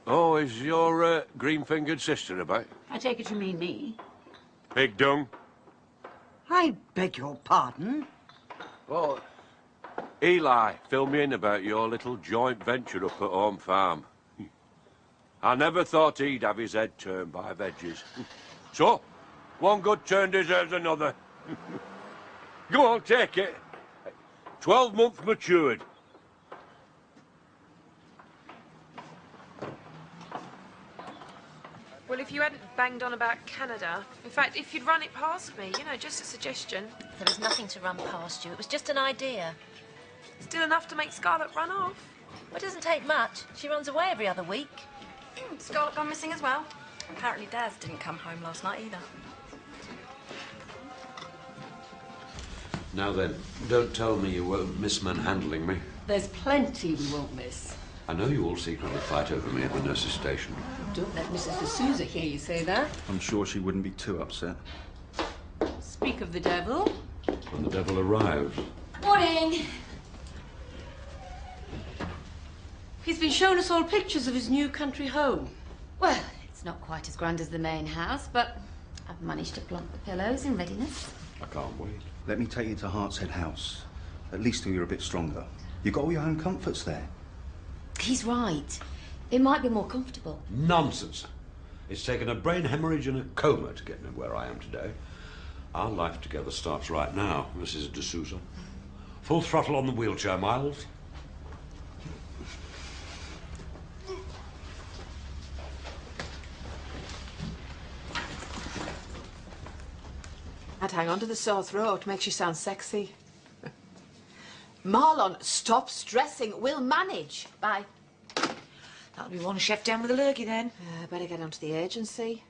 Oh, is your green-fingered sister about? I take it you mean me. Big dung? I beg your pardon? Oh, Eli filled me in about your little joint venture up at Home Farm. I never thought he'd have his head turned by veggies. So, one good turn deserves another. Go on, take it. 12 months matured. Well, if you hadn't banged on about Canada, in fact, if you'd run it past me, you know, just a suggestion. There was nothing to run past you. It was just an idea. Still enough to make Scarlett run off. Well, it doesn't take much. She runs away every other week. Scarlett gone missing as well. Apparently Daz didn't come home last night either. Now then, don't tell me you won't miss manhandling me. There's plenty we won't miss. I know you all secretly fight over me at the nurse's station. Don't let Mrs. D'Souza hear you say that. I'm sure she wouldn't be too upset. Speak of the devil. When the devil arrives. Morning! He's been showing us all pictures of his new country home. Well, it's not quite as grand as the main house, but I've managed to plump the pillows in readiness. I can't wait. Let me take you to Hartshead House. At least till you're a bit stronger. You've got all your own comforts there. He's right. It might be more comfortable. Nonsense. It's taken a brain hemorrhage and a coma to get me where I am today. Our life together starts right now, Mrs. D'Souza. Full throttle on the wheelchair, Miles. I'd hang on to the sore throat. Makes you sound sexy. Marlon, stop stressing. We'll manage. Bye. That'll be one chef down with a lurgy then. Better get onto the agency.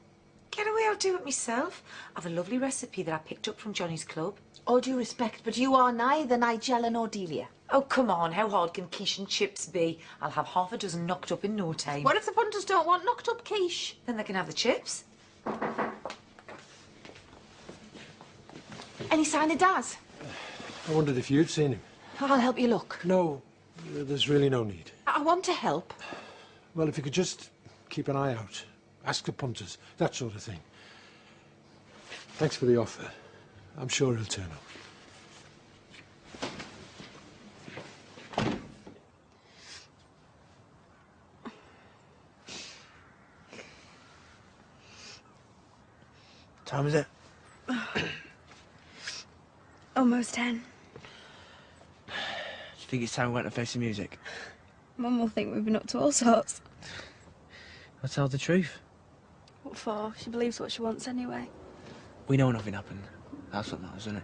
Get away, I'll do it myself. I've a lovely recipe that I picked up from Johnny's club. All due respect, but you are neither Nigella nor Delia. Oh, come on. How hard can quiche and chips be? I'll have half a dozen knocked up in no time. What if the punters don't want knocked up quiche? Then they can have the chips. Any sign of Daz? I wondered if you'd seen him. I'll help you look. No, there's really no need. I want to help. Well, if you could just keep an eye out, ask the punters, that sort of thing. Thanks for the offer. I'm sure he'll turn up. What time is it? Almost 10. Do you think it's time we went to face the music? Mum will think we've been up to all sorts. I'll tell the truth. What for? She believes what she wants anyway. We know nothing happened. That's what matters, isn't it?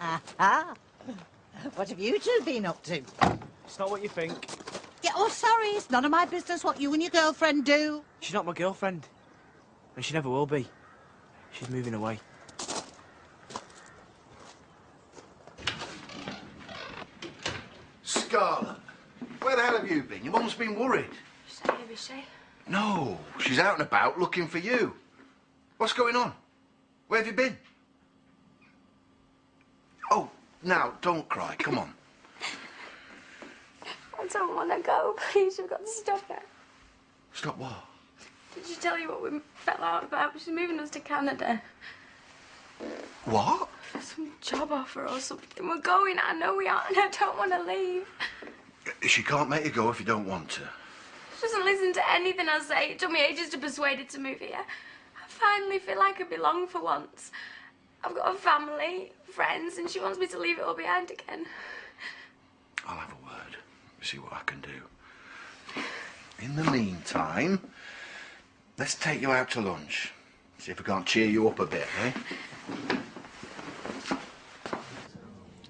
Aha! What have you two been up to? It's not what you think. Yeah, oh, sorry, it's none of my business what you and your girlfriend do. She's not my girlfriend. And she never will be. She's moving away. Scarlett, where the hell have you been? Your mum's been worried. She's not here, is she? No, she's out and about looking for you. What's going on? Where have you been? Oh, now, don't cry. Come on. I don't want to go. Please, you've got to stop it. Stop what? Did she tell you what we fell out about? She's moving us to Canada. What? Some job offer or something. We're going. I know we are, and I don't want to leave. She can't make you go if you don't want to. She doesn't listen to anything I say. It took me ages to persuade her to move here. I finally feel like I belong for once. I've got a family, friends, and she wants me to leave it all behind again. I'll have a word. See what I can do. In the meantime, let's take you out to lunch. See if we can't cheer you up a bit, eh?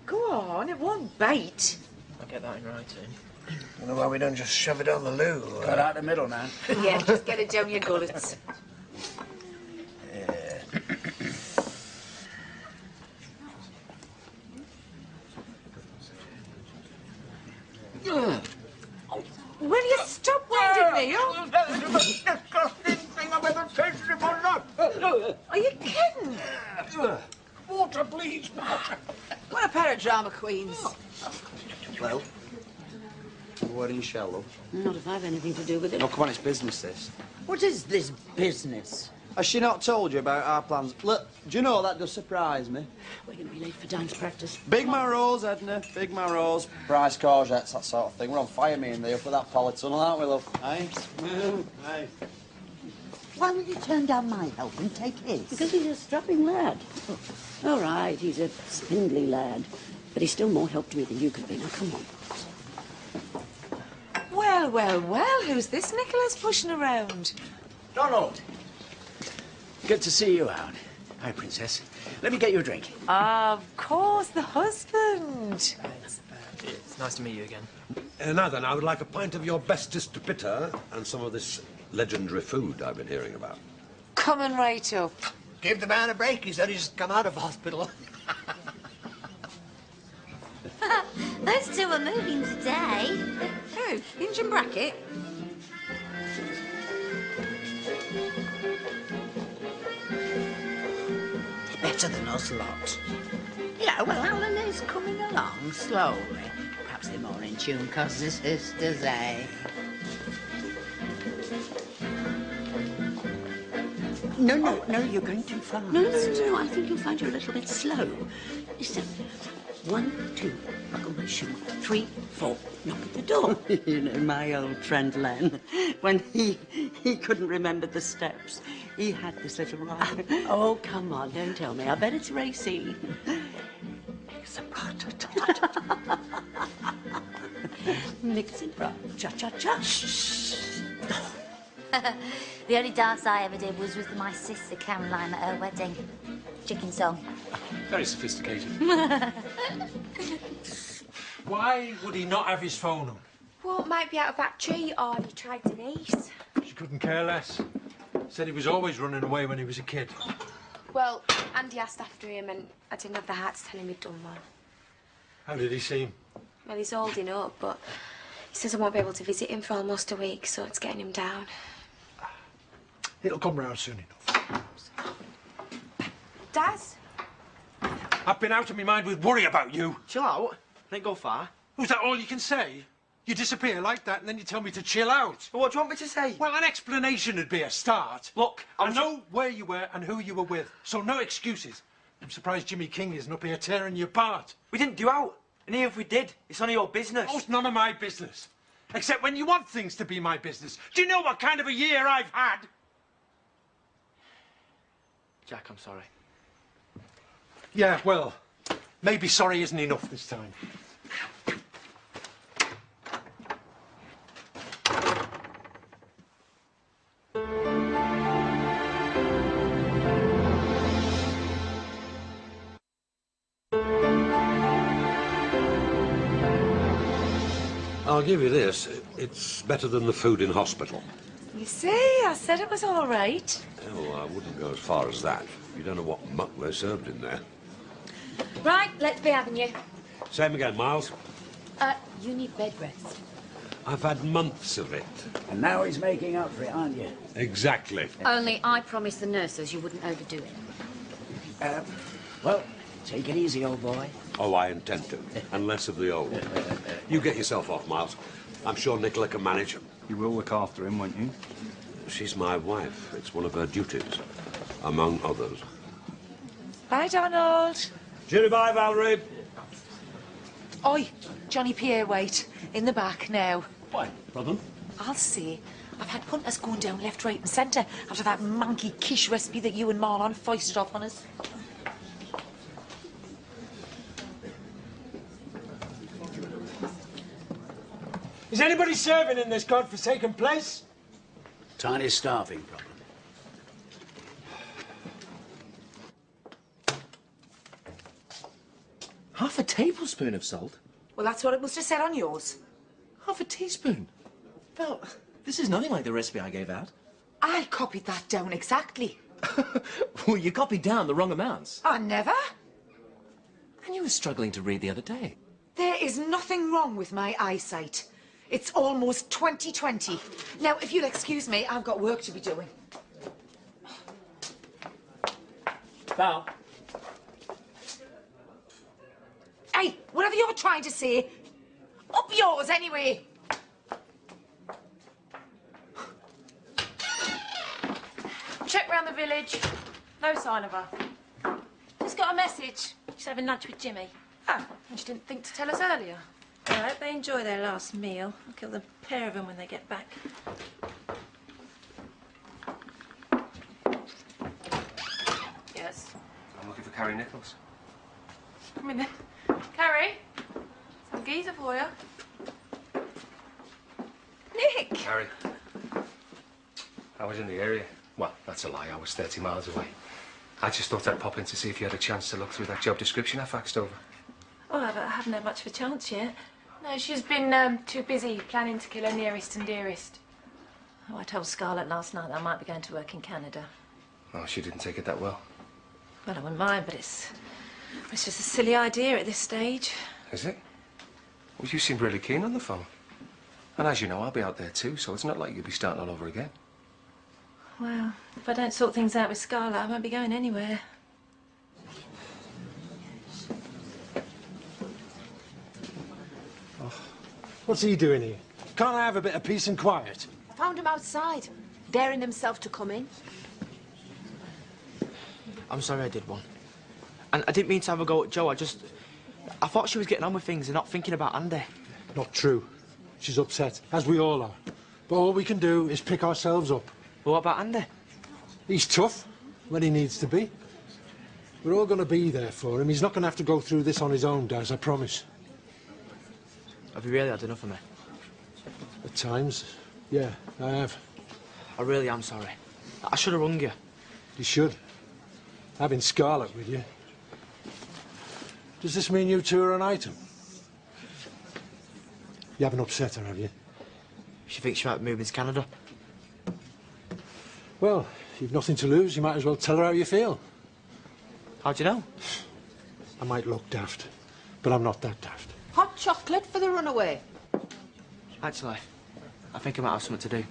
Go on, it won't bite. I'll get that in writing. I don't know why we don't just shove it down the loo. Cut out the middle, man. Yeah, just get it down your gullets. Will you stop winding me up? Are you kidding? Water, please, water. What a pair of drama queens. Well, we're in shell, love. Not if I've anything to do with it. No, come on, it's business, this. What is this business? Has she not told you about our plans? Look, do you know that does surprise me? We're going to be late for dance practice. Big marrows, Edna, big marrows, price courgettes, that sort of thing. We're on fire, me and thee, up with that polytunnel, aren't we, love? Aye? Aye. Why will you turn down my help and take his? Because he's a strapping lad. Oh, all right, he's a spindly lad. But he's still more help to me than you could be. Now, come on. Well, well, well, who's this Nicholas pushing around? Donald. Good to see you out. Hi, Princess. Let me get you a drink. Of course, the husband. It's nice to meet you again. Now then, I would like a pint of your bestest bitter and some of this legendary food I've been hearing about. Coming right up. Give the man a break. He's only just come out of hospital. Those two are moving today. Who? Hinge and Bracket? Better than us lot. Yeah, well, Alan is coming along slowly. Perhaps they're more in tune because they're sisters, eh? No, you're going too fast. No, I think you'll find you're a little bit slow. Listen, 1, 2, buckle my shoe. 3, 4, knock at the door. You know, my old friend Len, when he couldn't remember the steps, he had this little rhyme. Oh, come on, don't tell me. I bet it's Racine. Mix a cha-cha-cha. Mix it right. Cha-cha-cha. The only dance I ever did was with my sister Caroline at her wedding. Chicken song. Very sophisticated. Why would he not have his phone on? Well, it might be out of battery, or he tried Denise. She couldn't care less. Said he was always running away when he was a kid. Well, Andy asked after him, and I didn't have the heart to tell him he'd done one. How did he seem? Well, he's holding up, but he says I won't be able to visit him for almost a week, so it's getting him down. It'll come round soon enough. Daz? I've been out of my mind with worry about you. Chill out. Don't go far. Was that all you can say? You disappear like that and then you tell me to chill out. Well, what do you want me to say? Well, an explanation would be a start. Look, I know where you were and who you were with, so no excuses. I'm surprised Jimmy King isn't up here tearing you apart. We didn't do out. And even if we did, it's none of your business. Oh, it's none of my business. Except when you want things to be my business. Do you know what kind of a year I've had? Jack, I'm sorry. Yeah, well, maybe sorry isn't enough this time. I'll give you this. It's better than the food in hospital. You see, I said it was all right. Oh, I wouldn't go as far as that. You don't know what muck they served in there. Right, let's be having you. Same again, Miles. You need bed rest. I've had months of it. And now he's making up for it, aren't you? Exactly. Only I promised the nurses you wouldn't overdo it. Well, take it easy, old boy. Oh, I intend to. And less of the old. You get yourself off, Miles. I'm sure Nicola can manage him. You will look after him, won't you? She's my wife. It's one of her duties, among others. Bye, Donald. Cheery bye, Valerie. Oi, Johnny Pierre, wait. In the back now. Why? Problem? I'll see. I've had punters going down left, right and centre after that monkey quiche recipe that you and Marlon foisted off on us. Is anybody serving in this godforsaken place? Tiny staffing problem. Half a tablespoon of salt? Well, that's what it must have said on yours. Half a teaspoon? Well, this is nothing like the recipe I gave out. I copied that down exactly. Well, you copied down the wrong amounts. I never. And you were struggling to read the other day. There is nothing wrong with my eyesight. It's almost 2020. Now, if you'll excuse me, I've got work to be doing. Pal. Hey, whatever you're trying to say, up yours anyway. Check round the village. No sign of her. Just got a message. She's having lunch with Jimmy. Oh, and she didn't think to tell us earlier. I hope they enjoy their last meal. I'll kill the pair of them when they get back. Yes. I'm looking for Carrie Nichols. Come in then. Carrie, some geezer for you. Nick! Carrie. I was in the area. Well, that's a lie. I was 30 miles away. I just thought I'd pop in to see if you had a chance to look through that job description I faxed over. Oh, I haven't had much of a chance yet. No, she's been too busy planning to kill her nearest and dearest. Oh, I told Scarlett last night that I might be going to work in Canada. Oh, she didn't take it that well. Well, I wouldn't mind, but it's just a silly idea at this stage. Is it? Well, you seemed really keen on the phone. And as you know, I'll be out there too, so it's not like you'll be starting all over again. Well, if I don't sort things out with Scarlett, I won't be going anywhere. What's he doing here? Can't I have a bit of peace and quiet? I found him outside, daring himself to come in. I'm sorry I did one. And I didn't mean to have a go at Jo, I thought she was getting on with things and not thinking about Andy. Not true. She's upset, as we all are. But all we can do is pick ourselves up. Well, what about Andy? He's tough when he needs to be. We're all going to be there for him. He's not going to have to go through this on his own, Daz, I promise. Have you really had enough of me? At times, yeah, I have. I really am sorry. I should have rung you. You should. Having Scarlett with you. Does this mean you two are an item? You haven't upset her, have you? She thinks she might be moving to Canada. Well, you've nothing to lose. You might as well tell her how you feel. How do you know? I might look daft, but I'm not that daft. Hot chocolate for the runaway. Actually, I think I might have something to do.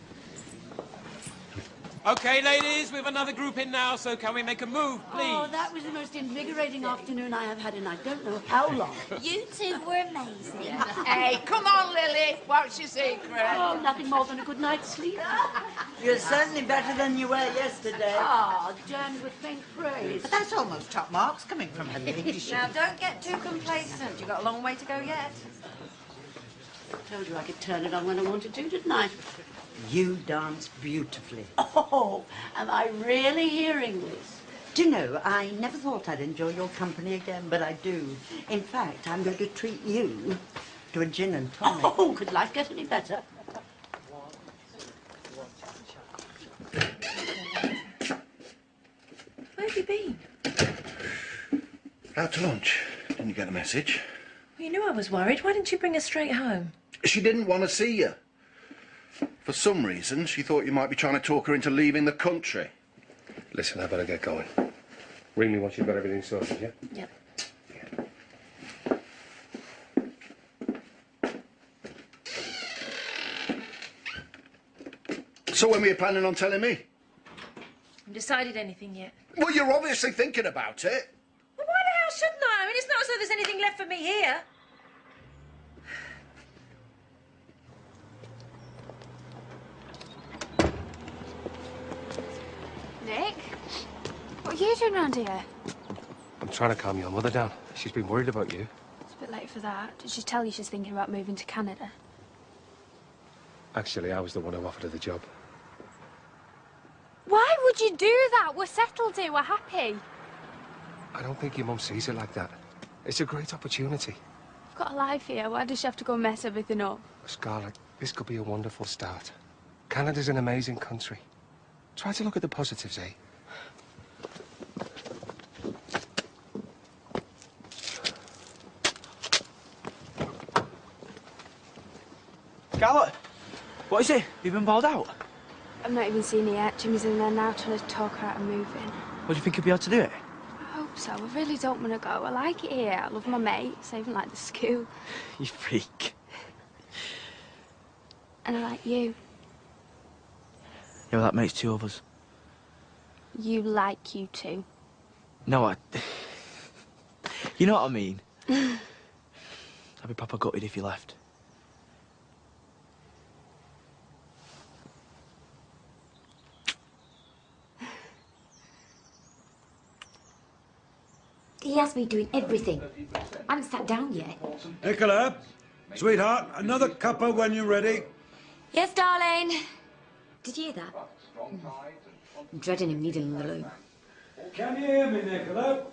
OK, ladies, we've another group in now, so can we make a move, please? Oh, that was the most invigorating afternoon I have had in I don't know how long. You two were amazing. Hey, come on, Lily. What's your secret? Oh, nothing more than a good night's sleep. You're certainly better than you were yesterday. Ah, jammed with faint praise. But that's almost top marks coming from her ladyship. Now, don't get too complacent. You've got a long way to go yet. I told you I could turn it on when I wanted to, didn't I? You dance beautifully. Oh, am I really hearing this? Do you know, I never thought I'd enjoy your company again, but I do. In fact, I'm going to treat you to a gin and tonic. Oh, could life get any better? Where have you been? Out to lunch. Didn't you get a message? Well, you knew I was worried. Why didn't you bring her straight home? She didn't want to see you. For some reason, she thought you might be trying to talk her into leaving the country. Listen, I better get going. Ring me once you've got everything sorted, yeah? Yep. So when were you planning on telling me? Haven't decided anything yet. Well, you're obviously thinking about it. Well, why the hell shouldn't I? I mean, it's not as though there's anything left for me here. Nick? What are you doing around here? I'm trying to calm your mother down. She's been worried about you. It's a bit late for that. Did she tell you she's thinking about moving to Canada? Actually, I was the one who offered her the job. Why would you do that? We're settled here. We're happy. I don't think your mum sees it like that. It's a great opportunity. I've got a life here. Why does she have to go and mess everything up? Scarlett, this could be a wonderful start. Canada's an amazing country. Try to look at the positives, eh? Scarlett, what is it? You've been balled out? I've not even seen her yet. Jimmy's in there now trying to talk her out of moving. Well, do you think you'll be able to do it? I hope so. I really don't want to go. I like it here. I love my mates. I even like the school. You freak. And I like you. Yeah, well, that makes two of us. You like you too. No, You know what I mean? I'd be proper gutted if you left. He has me doing everything. I haven't sat down yet. Nicola, sweetheart, another cuppa when you're ready. Yes, darling. Did you hear that? I'm dreading him needing the loo. Can you hear me, Nicola?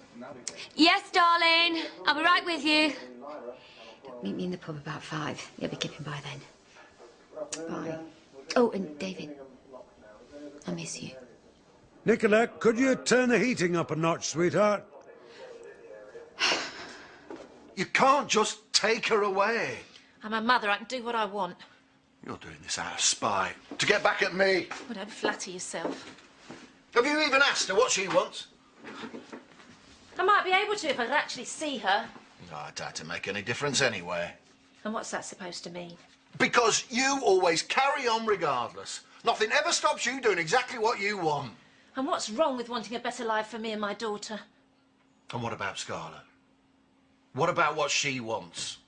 Yes, darling. I'll be right with you. Meet me in the pub about 5. You'll be kipping by then. Bye. Oh, and David, I miss you. Nicola, could you turn the heating up a notch, sweetheart? You can't just take her away. I'm a mother. I can do what I want. You're doing this out of spite. To get back at me. Well, don't flatter yourself. Have you even asked her what she wants? I might be able to if I could actually see her. No, I doubt to make any difference anyway. And what's that supposed to mean? Because you always carry on regardless. Nothing ever stops you doing exactly what you want. And what's wrong with wanting a better life for me and my daughter? And what about Scarlett? What about what she wants?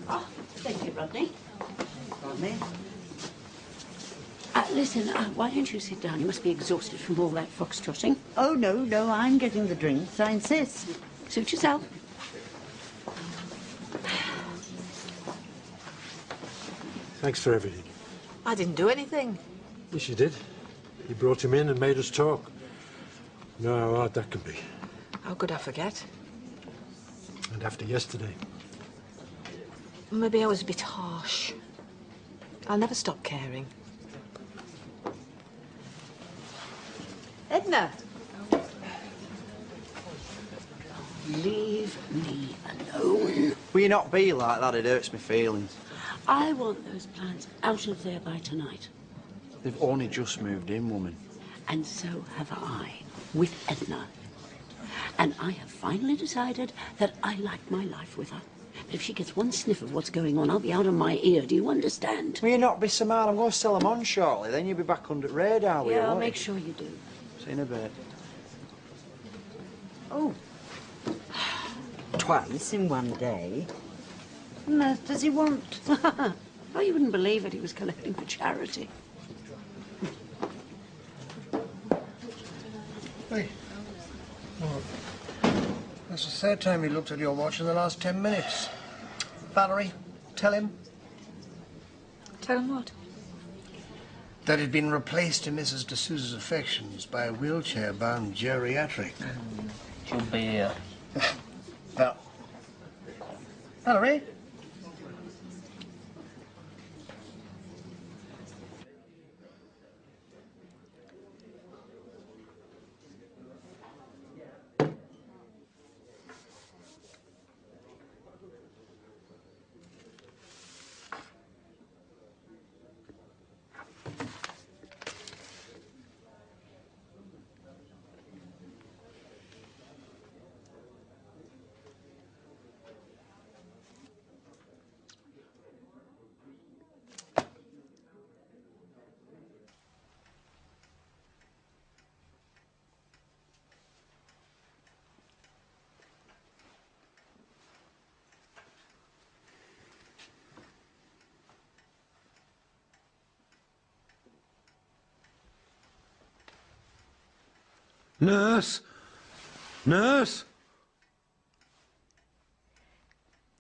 Oh, thank you, Rodney. Rodney. Listen, why don't you sit down? You must be exhausted from all that foxtrotting. Oh, no, I'm getting the drinks. I insist. Suit yourself. Thanks for everything. I didn't do anything. Yes, you did. You brought him in and made us talk. You know how hard that can be. How could I forget? And after yesterday. Maybe I was a bit harsh. I'll never stop caring. Edna! Leave me alone. Will you not be like that? It hurts my feelings. I want those plants out of there by tonight. They've only just moved in, woman. And so have I, with Edna. And I have finally decided that I like my life with her. But if she gets one sniff of what's going on, I'll be out of my ear. Do you understand? Will you not be so mad? I'm going to sell them on shortly. Then you'll be back under radar with you, Yeah, I'll won't make you? sure you do. See you in a bit. Oh. Twice in one day. What on earth does he want? Oh, you wouldn't believe it. He was collecting for charity. Hey. Oh. That's the third time he looked at your watch in the last 10 minutes. Valerie, tell him. Tell him what? That he'd been replaced in Mrs. D'Souza's affections by a wheelchair-bound geriatric. She'll be here. Well, Valerie? Nurse? Nurse?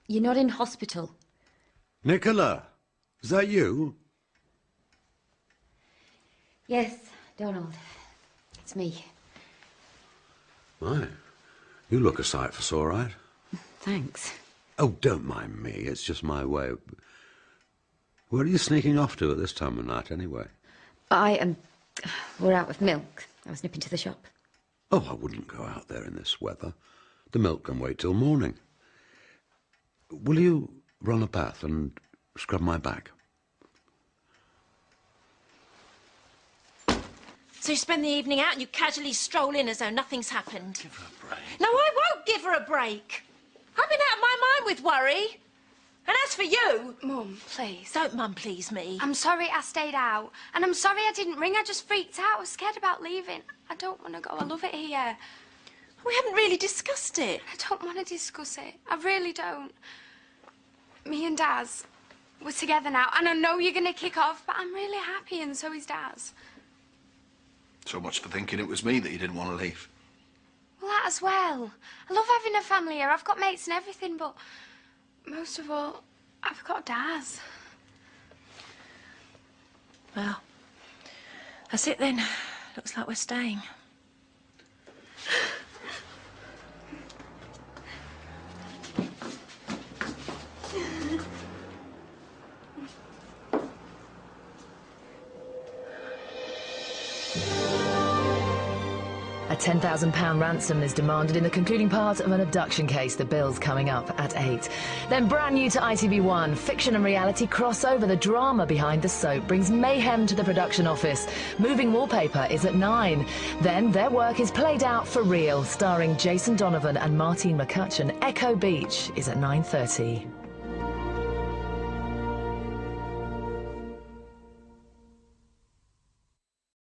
You're not in hospital. Nicola, is that you? Yes, Donald. It's me. My, you look a sight for sore eyed. Thanks. Oh, don't mind me. It's just my way. Where are you sneaking off to at this time of night, anyway? We're out of milk. I was nipping to the shop. Oh, I wouldn't go out there in this weather. The milk can wait till morning. Will you run a bath and scrub my back? So you spend the evening out and you casually stroll in as though nothing's happened. Give her a break. No, I won't give her a break. I've been out of my mind with worry. And as for you... Mum, please. Don't Mum please me. I'm sorry I stayed out. And I'm sorry I didn't ring. I just freaked out. I was scared about leaving. I don't want to go. I love it here. We haven't really discussed it. I don't want to discuss it. I really don't. Me and Daz, we're together now. And I know you're going to kick off, but I'm really happy and so is Daz. So much for thinking it was me that you didn't want to leave. Well, that as well. I love having a family here. I've got mates and everything, but most of all, I've got Daz. Well, that's it then. Looks like we're staying. A £10,000 ransom is demanded in the concluding part of an abduction case. The bill's coming up at 8. Then brand new to ITV1, fiction and reality cross over. The drama behind the soap brings mayhem to the production office. Moving Wallpaper is at 9. Then Their Work is Played Out for Real, starring Jason Donovan and Martine McCutcheon. Echo Beach is at 9:30.